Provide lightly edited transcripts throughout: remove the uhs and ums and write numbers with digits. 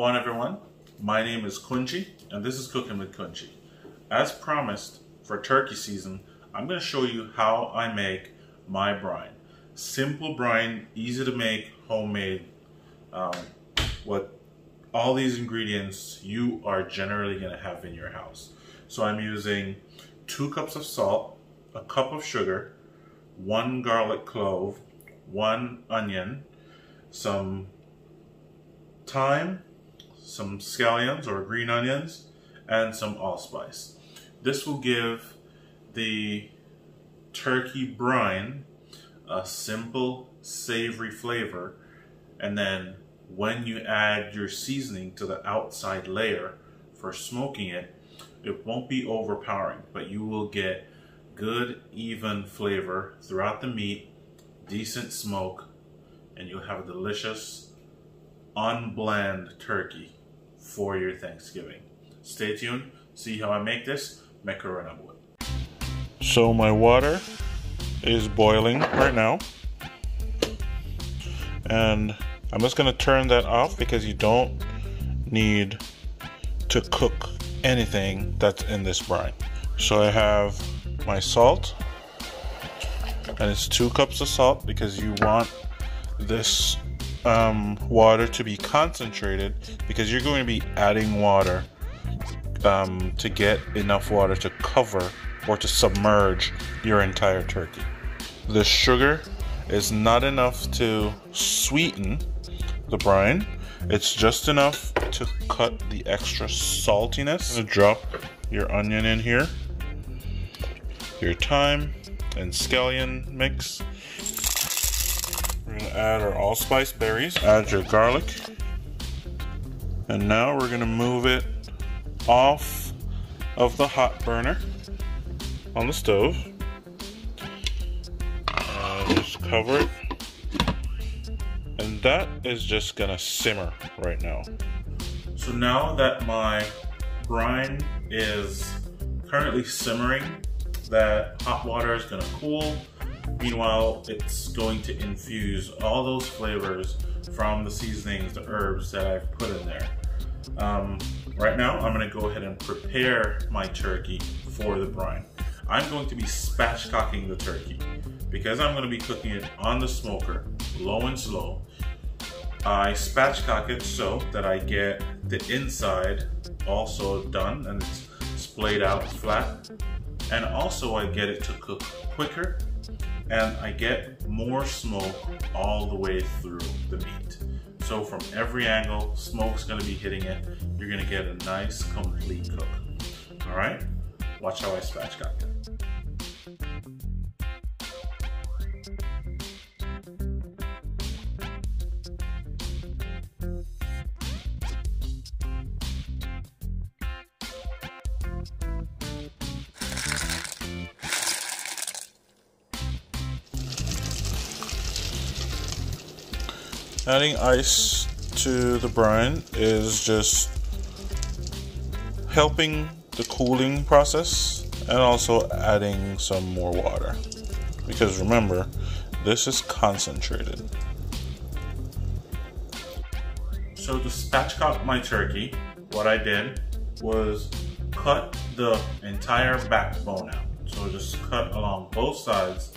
Wagwan everyone, my name is Kunji and this is Cooking with Kunji. As promised, for turkey season, I'm going to show you how I make my brine. Simple brine, easy to make, homemade, with all these ingredients you are generally going to have in your house. So I'm using 2 cups of salt, a cup of sugar, 1 garlic clove, 1 onion, some thyme, some scallions or green onions, and some allspice. This will give the turkey brine a simple, savory flavor, and then when you add your seasoning to the outside layer for smoking it, it won't be overpowering, but you will get good, even flavor throughout the meat, decent smoke, and you'll have a delicious, unbland turkey for your Thanksgiving. Stay tuned, see how I make this macaroni boy. So my water is boiling right now, and I'm just going to turn that off because you don't need to cook anything that's in this brine. So I have my salt, and it's 2 cups of salt because you want this water to be concentrated, because you're going to be adding water to get enough water to cover or to submerge your entire turkey. The sugar is not enough to sweeten the brine. It's just enough to cut the extra saltiness. I'm gonna drop your onion in here, your thyme and scallion mix. We're gonna add our allspice berries, add your garlic, and now we're gonna move it off of the hot burner on the stove. Just cover it, and that is just gonna simmer right now. So now that my brine is currently simmering, that hot water is gonna cool. Meanwhile, it's going to infuse all those flavors from the seasonings, the herbs that I've put in there. Right now, I'm gonna go ahead and prepare my turkey for the brine. I'm going to be spatchcocking the turkey because I'm gonna be cooking it on the smoker, low and slow. I spatchcock it so that I get the inside also done and it's splayed out flat. And also I get it to cook quicker, and I get more smoke all the way through the meat. So from every angle, smoke's gonna be hitting it. You're gonna get a nice, complete cook. All right, watch how I spatchcock it. Adding ice to the brine is just helping the cooling process, and also adding some more water, because remember, this is concentrated. So to spatchcock my turkey, what I did was cut the entire backbone out. So just cut along both sides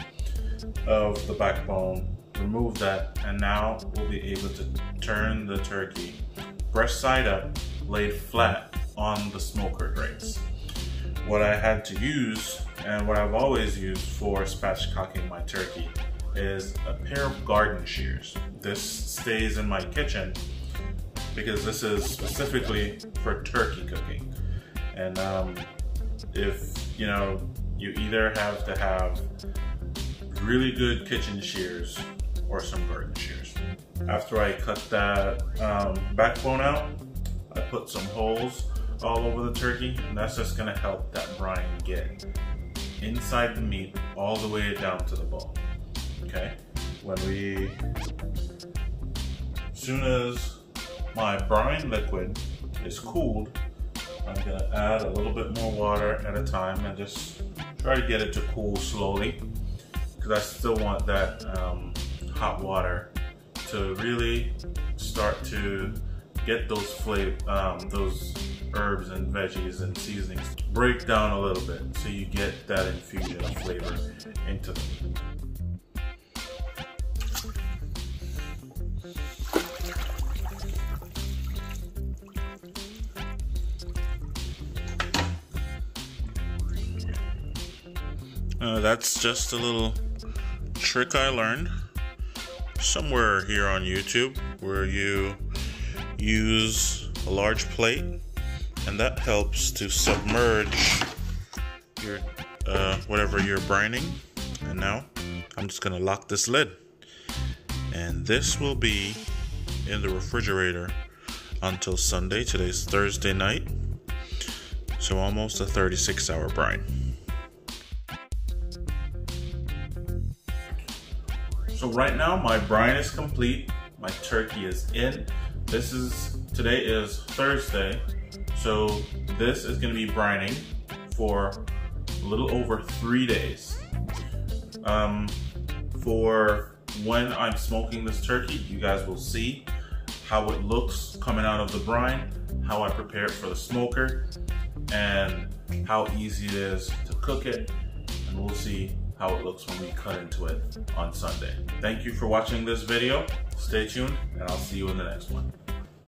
of the backbone, remove that, and now we'll be able to turn the turkey breast side up, laid flat on the smoker grates. What I had to use, and what I've always used for spatchcocking my turkey, is a pair of garden shears. This stays in my kitchen because this is specifically for turkey cooking. And if you know, you either have to have really good kitchen shears or some garden shears. After I cut that backbone out, I put some holes all over the turkey, and that's just gonna help that brine get inside the meat all the way down to the bone. Okay? As soon as my brine liquid is cooled, I'm gonna add a little bit more water at a time and just try to get it to cool slowly, because I still want that hot water to really start to get those those herbs and veggies and seasonings break down a little bit, so you get that infusion of flavor into them. That's just a little trick I learned somewhere here on YouTube, where you use a large plate, and that helps to submerge your whatever you're brining. And now I'm just gonna lock this lid, and this will be in the refrigerator until Sunday. Today's Thursday night, so almost a 36-hour brine. So right now my brine is complete, my turkey is in. Today is Thursday, so this is going to be brining for a little over 3 days. For when I'm smoking this turkey, you guys will see how it looks coming out of the brine, how I prepare it for the smoker, and how easy it is to cook it, and we'll see how it looks when we cut into it on Sunday. Thank you for watching this video. Stay tuned, and I'll see you in the next one.